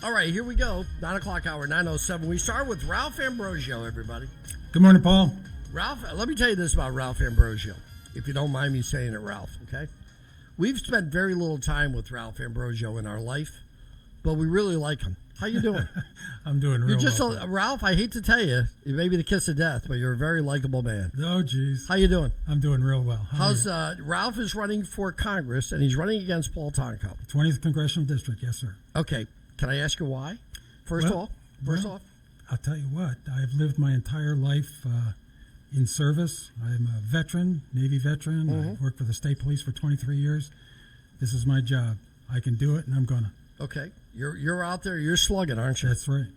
All right, here we go. 9 o'clock hour, 9:07. We start with Ralph Ambrosio, everybody. Good morning, Paul. Ralph, let me tell you this about Ralph Ambrosio, if you don't mind me saying it, Ralph, okay? We've spent very little time with Ralph Ambrosio in our life, but we really like him. How you doing? I'm doing real well. Ralph, I hate to tell you, you may be the kiss of death, but you're a very likable man. Oh, geez. How you doing? I'm doing real well. Ralph is running for Congress, and he's running against Paul Tonko. 20th Congressional District, yes, sir. Okay. Can I ask you why? First off? I'll tell you what. I've lived my entire life in service. I'm a veteran, Navy veteran. Mm-hmm. I've worked for the state police for 23 years. This is my job. I can do it, and I'm going to. Okay. You're out there. You're slugging, aren't you? That's right.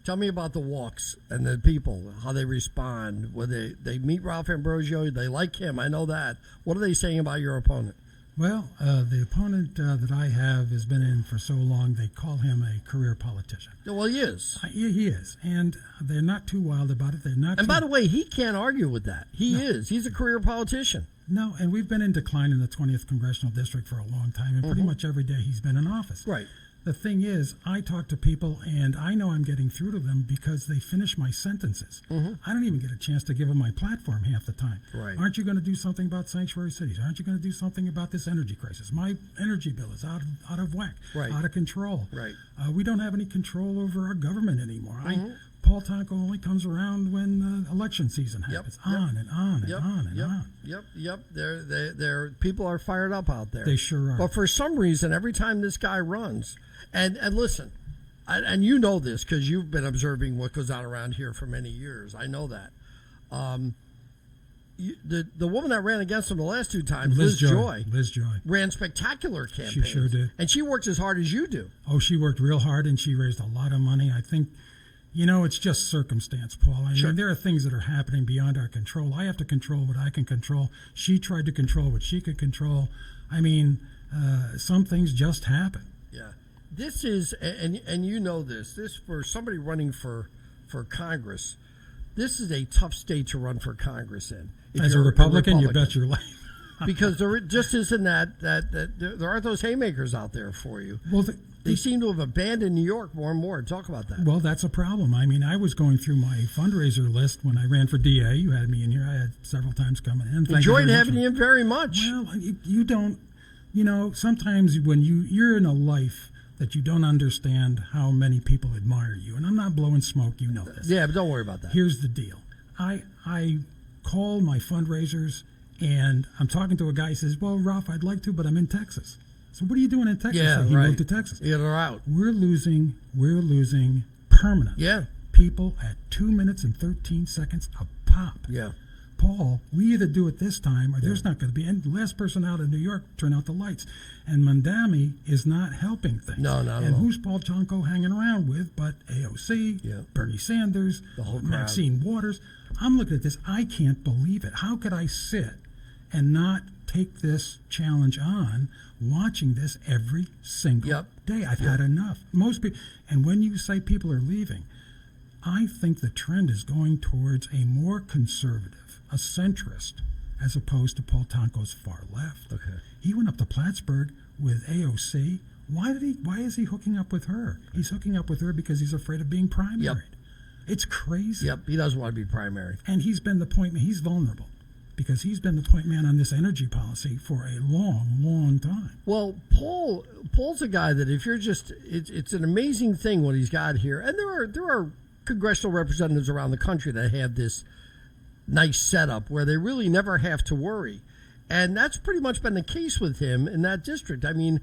Tell me about the walks and the people, how they respond. When they meet Ralph Ambrosio, they like him. I know that. What are they saying about your opponent? Well, the opponent that I have has been in for so long, they call him a career politician. Well, he is. He is. And they're not too wild about it. They're not. And by the way, he can't argue with that. He is. He's a career politician. No, and we've been in decline in the 20th Congressional District for a long time, and pretty much every day he's been in office. Right. The thing is, I talk to people, and I know I'm getting through to them because they finish my sentences. I don't even get a chance to give them my platform half the time. Right. Aren't you going to do something about sanctuary cities? Aren't you going to do something about this energy crisis? My energy bill is out of whack, out of control. Right. We don't have any control over our government anymore. Paul Tonko only comes around when election season happens. On and on and on. Yep. They're people are fired up out there. They sure are. But for some reason, every time this guy runs, and listen, and you know this because you've been observing what goes on around here for many years. I know that. The woman that ran against him the last two times, Liz Joy, ran spectacular campaigns. She sure did. And she works as hard as you do. Oh, she worked real hard, and she raised a lot of money. I think, it's just circumstance, Paul. I mean, there are things that are happening beyond our control. I have to control what I can control. She tried to control what she could control. I mean, some things just happen. Yeah. This is, and you know this for somebody running for Congress, this is a tough state to run for Congress in. As a Republican, you bet your life. Because there just isn't that there aren't those haymakers out there for you. Well, they seem to have abandoned New York more and more. Talk about that. Well, that's a problem. I mean, I was going through my fundraiser list when I ran for DA. You had me in here. I had several times coming in. Enjoyed having you in very much. Well, you don't, sometimes when you're in a life that you don't understand how many people admire you. And I'm not blowing smoke, you know this. Yeah, but don't worry about that. Here's the deal. I call my fundraisers, and I'm talking to a guy who says, well, Ralph, I'd like to, but I'm in Texas. So what are you doing in Texas? Yeah, so he moved to Texas. Yeah, they're out. We're losing permanent. Yeah. People at 2 minutes and 13 seconds a pop. Yeah. Paul, we either do it this time or there's not going to be. And the last person out of New York turned out the lights. And Mandami is not helping things. No, not And at all. who's Paul Tonko hanging around with but AOC, Bernie Sanders, the whole crowd. Maxine Waters. I'm looking at this. I can't believe it. How could I sit and not take this challenge on, watching this every single day? I've had enough. Most people, and when you say people are leaving, I think the trend is going towards a more conservative, a centrist, as opposed to Paul Tonko's far left. Okay. He went up to Plattsburgh with AOC. Why is he hooking up with her? He's hooking up with her because he's afraid of being primaried. Yep. It's crazy. Yep, he doesn't want to be primary. And he's been the point man. He's vulnerable because he's been the point man on this energy policy for a long, long time. Well, Paul's a guy that if you're just, it's an amazing thing what he's got here. And there are congressional representatives around the country that have this nice setup where they really never have to worry. And that's pretty much been the case with him in that district. I mean,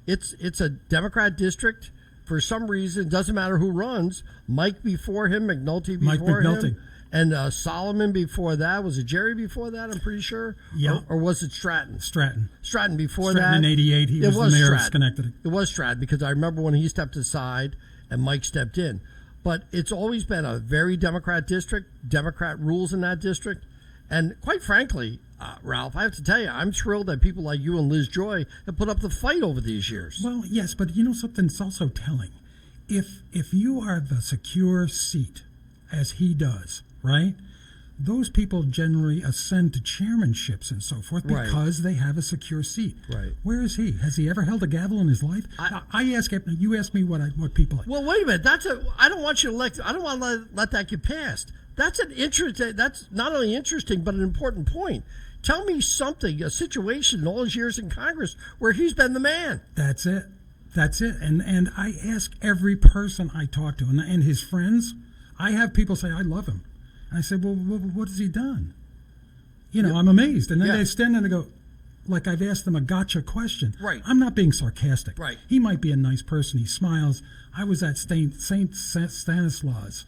it's a Democrat district. For some reason, it doesn't matter who runs. Mike before him, McNulty before him. And Solomon before that. Was it Jerry before that? I'm pretty sure. Yeah. Or was it Stratton? Stratton Before that. In '88, he was the mayor of Schenectady. It was Stratton because I remember when he stepped aside and Mike stepped in. But it's always been a very Democrat district. Democrat rules in that district. And quite frankly, Ralph, I have to tell you, I'm thrilled that people like you and Liz Joy have put up the fight over these years. Well, yes, but you know something that's also telling. If you are the secure seat, as he does, right, those people generally ascend to chairmanships and so forth because they have a secure seat. Right. Where is he? Has he ever held a gavel in his life? I ask you ask me what people. Well, wait a minute. I don't want you to I don't want to let that get passed. That's That's not only interesting, but an important point. Tell me something, a situation in all his years in Congress where he's been the man. That's it. And I ask every person I talk to, and his friends. I have people say, I love him. And I say, well, what has he done? I'm amazed. And then they stand there and go, like I've asked them a gotcha question. Right. I'm not being sarcastic. Right. He might be a nice person. He smiles. I was at St. Stanislaus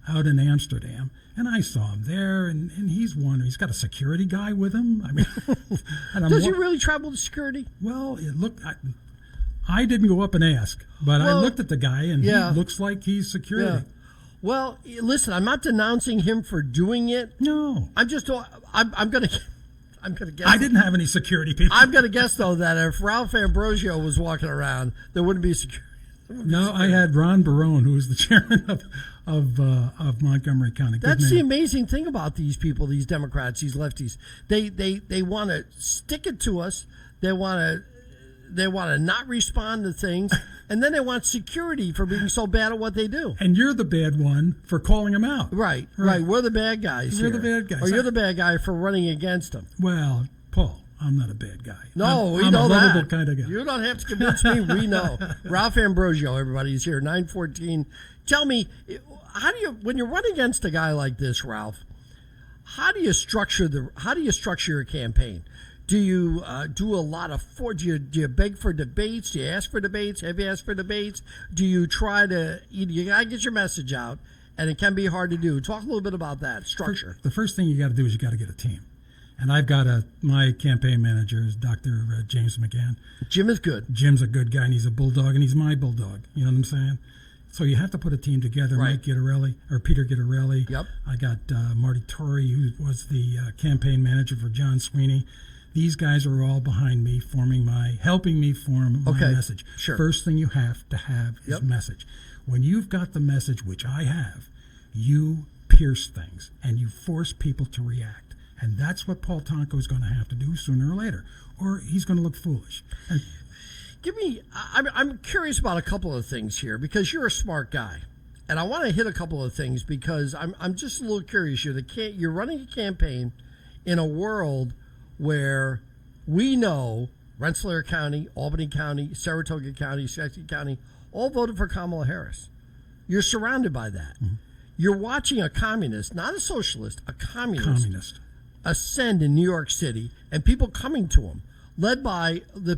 out in Amsterdam, and I saw him there, and he's wondering. He's got a security guy with him. I mean, does he really travel with security? Well, I didn't go up and ask, but I looked at the guy, and he looks like he's security. Yeah. Well, listen, I'm not denouncing him for doing it. No. I'm going to guess. I didn't have any security people. I'm going to guess, though, that if Ralph Ambrosio was walking around, there wouldn't be security. No, I had Ron Barone, who was the chairman of Montgomery County. That's the amazing thing about these people, these Democrats, these lefties. They want to stick it to us. They want to not respond to things, and then they want security for being so bad at what they do. And you're the bad one for calling them out. Right. We're the bad guys. You're the bad guys. Or you're the bad guy for running against them. Well, Paul, I'm not a bad guy. No, we I'm know a lovable that. kind of guy. You don't have to convince me. We know. Ralph Ambrosio, everybody, is here. 914. Tell me, when you run against a guy like this, Ralph? How do you structure your campaign? Do you do a lot of do you beg for debates? Do you ask for debates? Have you asked for debates? Do you try to you gotta get your message out, and it can be hard to do. Talk a little bit about that structure. The first thing you got to do is you got to get a team, and I've got my campaign manager is Dr. James McGann. Jim is good. Jim's a good guy, and he's a bulldog, and he's my bulldog. You know what I'm saying? So you have to put a team together. Right. Mike Guitarelli or Peter Guitarelli. Yep. I got Marty Torrey, who was the campaign manager for John Sweeney. These guys are all behind me, helping me form my message. Sure. First thing you have to have is message. When you've got the message, which I have, you pierce things and you force people to react. And that's what Paul Tonko is going to have to do sooner or later, or he's going to look foolish. And I'm curious about a couple of things here because you're a smart guy. And I want to hit a couple of things because I'm just a little curious. You're running a campaign in a world where we know Rensselaer County, Albany County, Saratoga County, Schenectady County, all voted for Kamala Harris. You're surrounded by that. Mm-hmm. You're watching a communist, not a socialist, a communist ascend in New York City, and people coming to him, led by the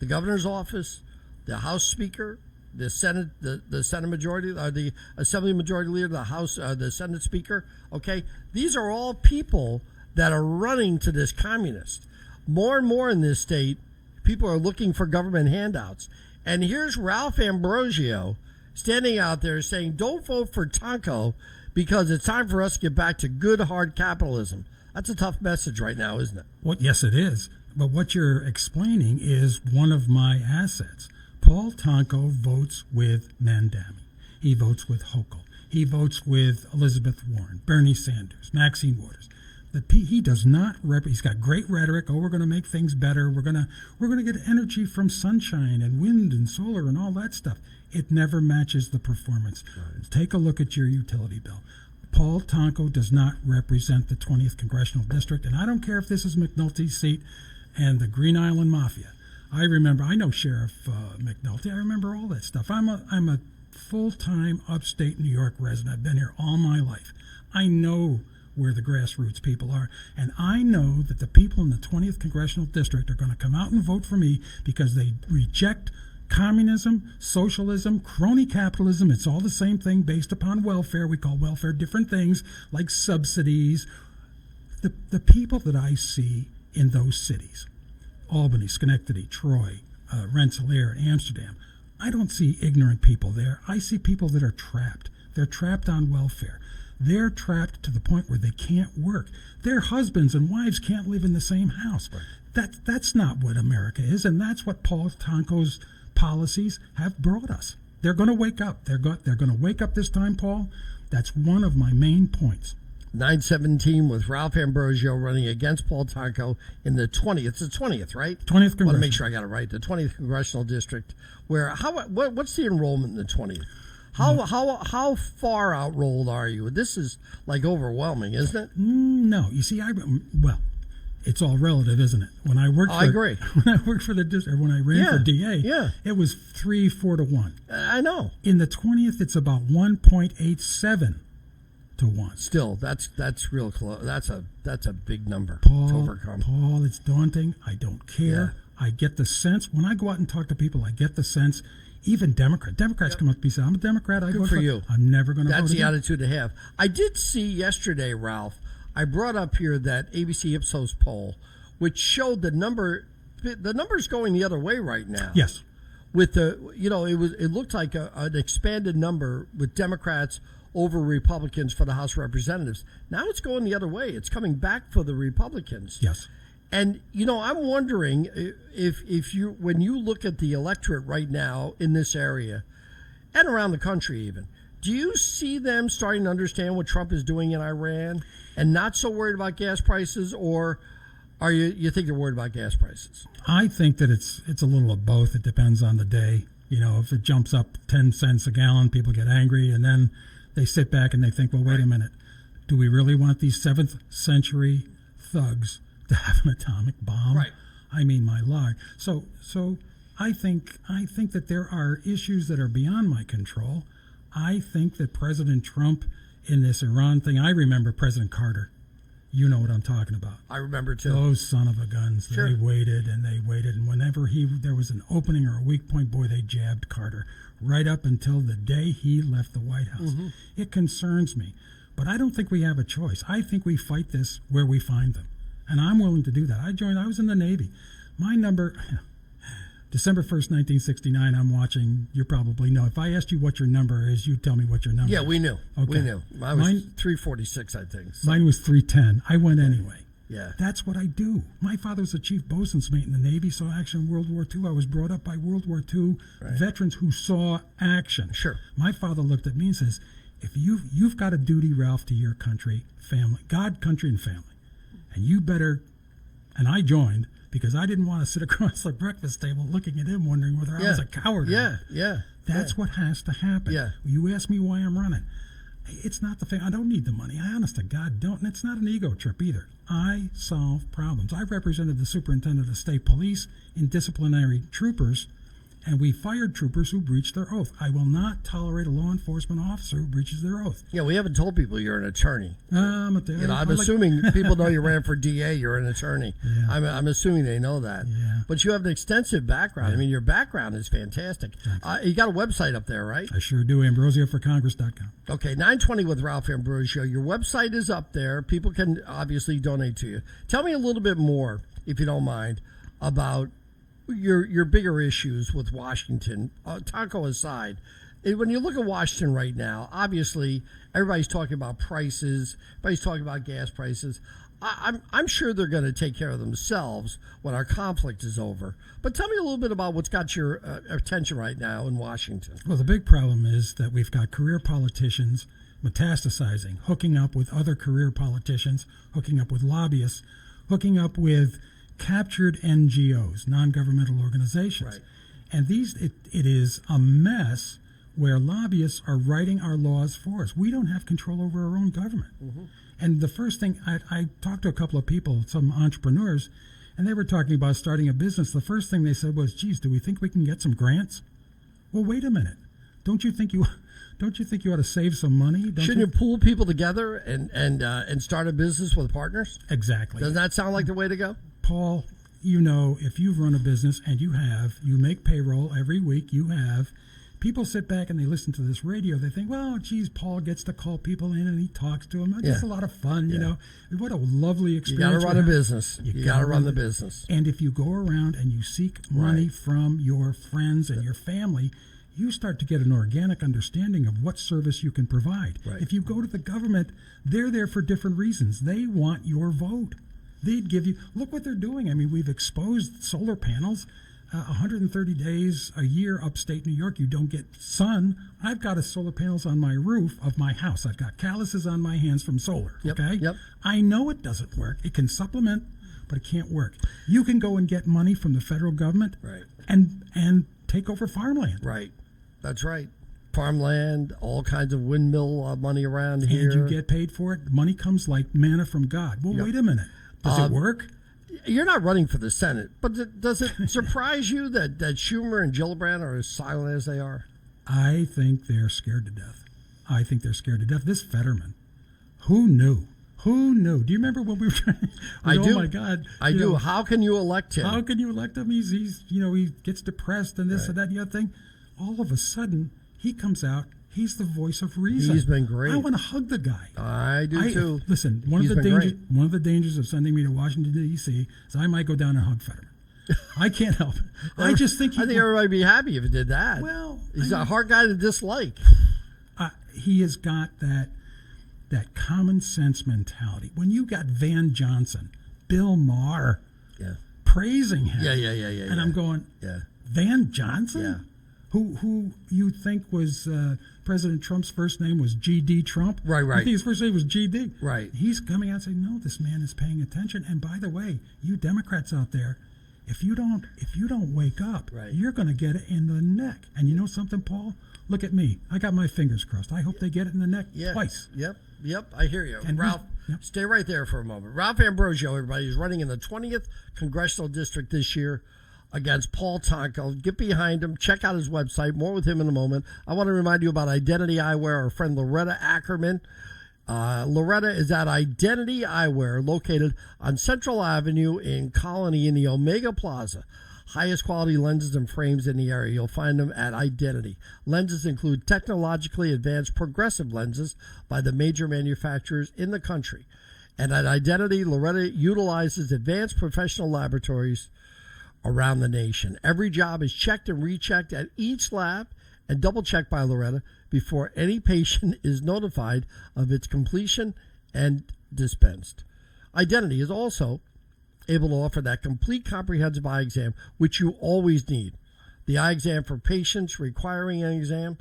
governor's office, the House Speaker, the Senate, the Senate majority, or the Assembly Majority Leader, the House, the Senate Speaker. Okay, these are all people that are running to this communist. More and more in this state, people are looking for government handouts. And here's Ralph Ambrosio standing out there saying, don't vote for Tonko because it's time for us to get back to good, hard capitalism. That's a tough message right now, isn't it? Well, yes, it is. But what you're explaining is one of my assets. Paul Tonko votes with Mandami. He votes with Hochul. He votes with Elizabeth Warren, Bernie Sanders, Maxine Waters. He does not he's got great rhetoric. Oh, we're going to make things better. We're going to get energy from sunshine and wind and solar and all that stuff. It never matches the performance. Right. Take a look at your utility bill. Paul Tonko does not represent the 20th Congressional District, and I don't care if this is McNulty's seat and the Green Island Mafia. I know Sheriff McNulty. I remember all that stuff. I'm a full-time upstate New York resident. I've been here all my life. I know where the grassroots people are. And I know that the people in the 20th Congressional District are going to come out and vote for me because they reject communism, socialism, crony capitalism. It's all the same thing based upon welfare. We call welfare different things like subsidies. The people that I see in those cities, Albany, Schenectady, Troy, Rensselaer, Amsterdam, I don't see ignorant people there. I see people that are trapped. They're trapped on welfare. They're trapped to the point where they can't work. Their husbands and wives can't live in the same house. Right. That's not what America is, and that's what Paul Tonko's policies have brought us. They're going to wake up. They're going to wake up this time, Paul, That's one of my main points. 917 with Ralph Ambrosio running against Paul Tonko in the 20th. It's the 20th, right? 20th I want to Congressional. make sure I got it right. The 20th Congressional District. What's the enrollment in the 20th? How far out rolled are you? This is like overwhelming, isn't it? No. You see, it's all relative, isn't it? When I worked I agree. When I worked for the district, when I ran for DA, it was 3-4 to 1. I know. In the 20th, it's about 1.87 to 1. Still, that's real close. That's a big number to overcome. Paul, it's daunting. I don't care. I get the sense when I go out and talk to people. I get the sense. Even Democrats come up to me and say, "I'm a Democrat. I Good vote for you. I'm never going to vote." That's the again. attitude to have. I did see yesterday, Ralph. I brought up here that ABC Ipsos poll, which showed the numbers going the other way right now. Yes. With it looked like an expanded number with Democrats over Republicans for the House of Representatives. Now it's going the other way. It's coming back for the Republicans. Yes. And I'm wondering if you, when you look at the electorate right now in this area and around the country even, do you see them starting to understand what Trump is doing in Iran and not so worried about gas prices, or are you think they're worried about gas prices? I think that it's a little of both. It depends on the day. If it jumps up 10 cents a gallon, people get angry, and then they sit back and they think, well, wait a minute. Do we really want these 7th century thugs to have an atomic bomb? Right. I mean, my Lord. So I think that there are issues that are beyond my control. I think that President Trump in this Iran thing, I remember President Carter. You know what I'm talking about. I remember too. Those son of a guns. Sure. They waited and they waited, and whenever there was an opening or a weak point, boy, they jabbed Carter right up until the day he left the White House. Mm-hmm. It concerns me, but I don't think we have a choice. I think we fight this where we find them, and I'm willing to do that. I was in the Navy. My number, December 1st, 1969, I'm watching. You probably know. If I asked you what your number is, you'd tell me what your number is. Yeah, we knew. Okay. We knew. Mine was 346, I think. So. Mine was 310. I went anyway. Yeah. That's what I do. My father was a chief bosun's mate in the Navy, saw action in World War II. I was brought up by World War II veterans who saw action. Sure. My father looked at me and says, if you've got a duty, Ralph, to your country, family, God, country, and family, and you better, and I joined, because I didn't want to sit across the breakfast table looking at him wondering whether I was a coward or not. Yeah. That's what has to happen. Yeah. You ask me why I'm running. It's not the thing. I don't need the money. I honest to God don't. And it's not an ego trip either. I solve problems. I represented the superintendent of state police in disciplinary troopers, and we fired troopers who breached their oath. I will not tolerate a law enforcement officer who breaches their oath. Yeah, we haven't told people you're an attorney. I'm assuming people know you ran for DA. You're an attorney. Yeah. I'm assuming they know that. Yeah. But you have an extensive background. Yeah. I mean, your background is fantastic. You got a website up there, right? I sure do. AmbrosioForCongress.com. Okay, 920 with Ralph Ambrosio. Your website is up there. People can obviously donate to you. Tell me a little bit more, if you don't mind, about your bigger issues with Washington. Tonko aside, when you look at Washington right now, obviously everybody's talking about prices. Everybody's talking about gas prices. I'm sure they're going to take care of themselves when our conflict is over. But tell me a little bit about what's got your attention right now in Washington. Well, the big problem is that we've got career politicians metastasizing, hooking up with other career politicians, hooking up with lobbyists, hooking up with captured NGOs, non-governmental organizations. Right. And it is a mess where lobbyists are writing our laws for us. We don't have control over our own government. Mm-hmm. And the first thing, I talked to a couple of people, some entrepreneurs, and they were talking about starting a business. The first thing they said was, geez, do we think we can get some grants? Well, wait a minute. Don't you think you ought to save some money? Shouldn't you pool people together and start a business with partners? Exactly. Doesn't that sound like the way to go? Paul, if you've run a business and you make payroll every week, people sit back and they listen to this radio. They think, well, geez, Paul gets to call people in and he talks to them. It's a lot of fun, you know. What a lovely experience. You got to run a business. You got to run the business. And if you go around and you seek money from your friends and your family, you start to get an organic understanding of what service you can provide. Right. If you go to the government, they're there for different reasons. They want your vote. They'd give you, look what they're doing. I mean, we've exposed solar panels. 130 days a year upstate New York, you don't get sun. I've got solar panels on my roof of my house. I've got calluses on my hands from solar. Yep, okay? Yep. I know it doesn't work. It can supplement, but it can't work. You can go and get money from the federal government right. and take over farmland. Right. That's right. Farmland, all kinds of windmill money around here. And you get paid for it. Money comes like manna from God. Well, Yep. wait a minute. Does it work? You're not running for the Senate, but does it surprise you that Schumer and Gillibrand are as silent as they are? I think they're scared to death. This Fetterman, who knew? Who knew? Do you remember when we were trying? I do. Oh my God! I do. How can you elect him? How can you elect him? He's he gets depressed and this and that and the other thing. All of a sudden, he comes out. He's the voice of reason. He's been great. I want to hug the guy. I do too. Listen, one of the dangers of sending me to Washington D.C. is I might go down and hug Fetterman. I can't help it. I just think I think everybody would be happy if he did that. Well, he's a hard guy to dislike. He has got that common sense mentality. When you got Van Johnson, Bill Maher, praising him, and I'm going, Van Johnson, who you think was President Trump's first name was G.D. Trump, right? I think his first name was G.D. Right. He's coming out and saying, no, this man is paying attention. And by the way, you Democrats out there, if you don't wake up, you're going to get it in the neck. And you know something, Paul? Look at me. I got my fingers crossed. I hope they get it in the neck twice. Yep. I hear you. And Ralph, stay right there for a moment. Ralph Ambrosio, everybody, is running in the 20th Congressional District this year against Paul Tonko. Get behind him. Check out his website. More with him in a moment. I want to remind you about Identity Eyewear, our friend Loretta Ackerman. Loretta is at Identity Eyewear, located on Central Avenue in Colony in the Omega Plaza. Highest quality lenses and frames in the area. You'll find them at Identity. Lenses include technologically advanced progressive lenses by the major manufacturers in the country. And at Identity, Loretta utilizes advanced professional laboratories around the nation. Every job is checked and rechecked at each lab and double-checked by Loretta before any patient is notified of its completion and dispensed. Identity is also able to offer that complete comprehensive eye exam, which you always need. The eye exam for patients requiring an exam,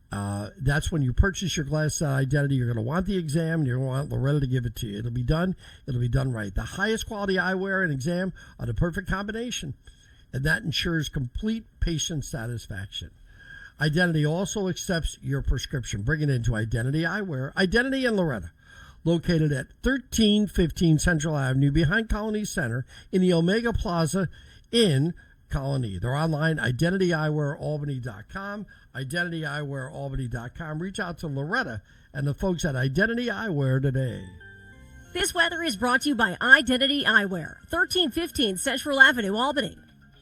that's when you purchase your glasses at Identity. You're going to want the exam, and you're going to want Loretta to give it to you. It'll be done right. The highest quality eyewear and exam are the perfect combination, and that ensures complete patient satisfaction. Identity also accepts your prescription. Bring it into Identity Eyewear. Identity and Loretta, located at 1315 Central Avenue behind Colony Center in the Omega Plaza in Colony. They're online, identityewearalbany.com, identityewearalbany.com. Reach out to Loretta and the folks at Identity Eyewear today. This weather is brought to you by Identity Eyewear, 1315 Central Avenue, Albany.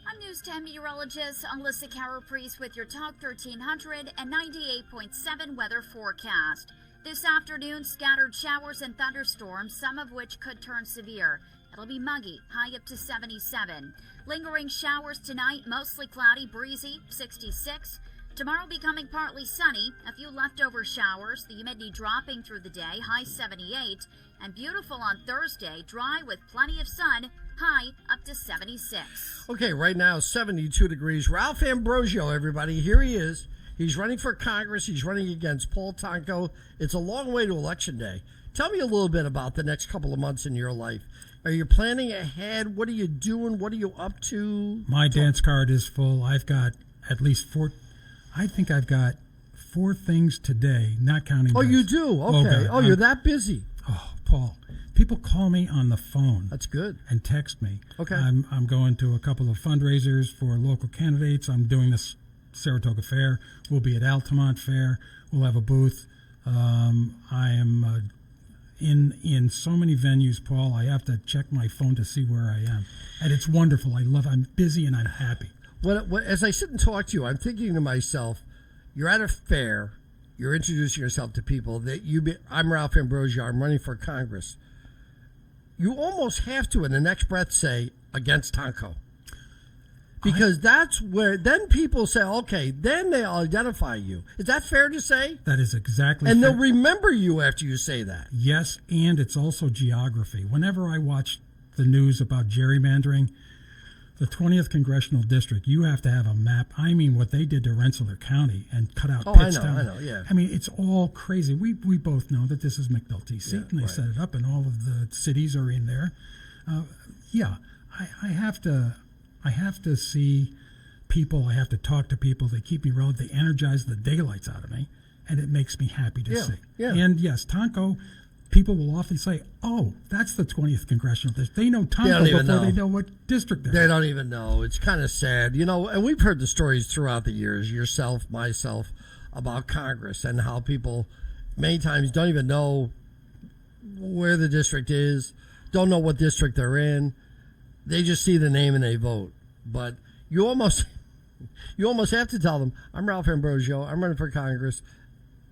I'm News 10 meteorologist Alyssa Caraprice with your Talk 1300 and 98.7 weather forecast. This afternoon, scattered showers and thunderstorms, some of which could turn severe. It'll be muggy, high up to 77. Lingering showers tonight, mostly cloudy, breezy, 66. Tomorrow becoming partly sunny, a few leftover showers, the humidity dropping through the day, high 78. And beautiful on Thursday, dry with plenty of sun, high up to 76. Okay, right now, 72 degrees. Ralph Ambrosio, everybody, here he is. He's running for Congress. He's running against Paul Tonko. It's a long way to Election Day. Tell me a little bit about the next couple of months in your life. Are you planning ahead? What are you doing? What are you up to? My dance card is full. I've got at least four. I think I've got 4 things today, not counting. Oh, you do? Okay. Oh, you're that busy. Oh, Paul. People call me on the phone. That's good. And text me. Okay. I'm going to a couple of fundraisers for local candidates. I'm doing this Saratoga Fair. We'll be at Altamont Fair. We'll have a booth. I am in so many venues, Paul. I have to check my phone to see where I am, and it's wonderful. I'm busy and I'm happy. As I sit and talk to you, I'm thinking to myself, you're at a fair, you're introducing yourself to people. I'm Ralph Ambrosio. I'm running for Congress. You almost have to, in the next breath, say against Tonko. Because that's where then people say, okay, then they'll identify you. Is that fair to say? That is exactly and fair. They'll remember you after you say that. Yes, and it's also geography. Whenever I watch the news about gerrymandering, The 20th Congressional District, you have to have a map. I mean, what they did to Rensselaer County and cut out Pittstown. I know, yeah. I mean, it's all crazy. We both know that this is McNulty's seat, and they set it up, and all of the cities are in there. I have to see people. I have to talk to people. They keep me relevant. They energize the daylights out of me, and it makes me happy to see. Yeah. And yes, Tonko. People will often say, "Oh, that's the 20th Congressional District." They know Tonko before they know what district they're in. They don't even know. It's kind of sad, And we've heard the stories throughout the years, yourself, myself, about Congress and how people many times don't even know where the district is, don't know what district they're in. They just see the name and they vote. But you almost have to tell them, "I'm Ralph Ambrosio. I'm running for Congress."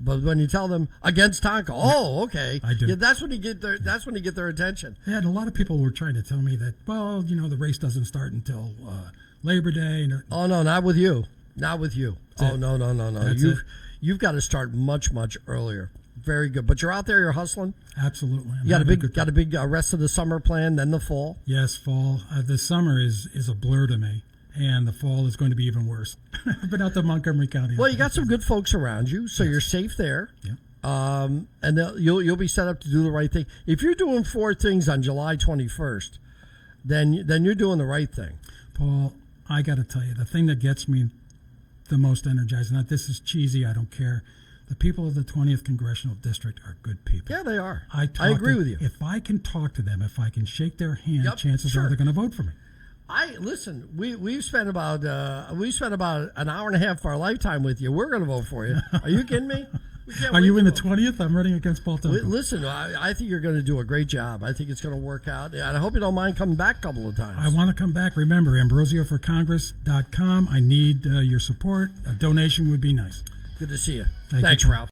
But when you tell them against Tonko, okay, I do. Yeah, that's when you get their attention. Yeah, and a lot of people were trying to tell me that, the race doesn't start until Labor Day. Oh no, not with you, not with you. That's No. You've got to start much earlier. Very good, but you're out there, you're hustling. Absolutely, You got a big rest of the summer plan, then the fall. Yes, fall. The summer is a blur to me. And the fall is going to be even worse. I've been out to Montgomery County. Well, you got some good folks around you, so you're safe there. Yeah. And you'll be set up to do the right thing. If you're doing 4 things on July 21st, then you're doing the right thing. Paul, I got to tell you, the thing that gets me the most energized, and this is cheesy, I don't care. The people of the 20th Congressional District are good people. Yeah, they are. I agree with you. If I can talk to them, if I can shake their hand, chances sure. are they're going to vote for me. Listen. We've spent about an hour and a half of our lifetime with you. We're going to vote for you. Are you kidding me? Are you in the 20th? I'm running against Paul Tonko. Listen, I think you're going to do a great job. I think it's going to work out. And I hope you don't mind coming back a couple of times. I want to come back. Remember, AmbrosioForCongress.com. I need your support. A donation would be nice. Good to see you. Thanks, Ralph.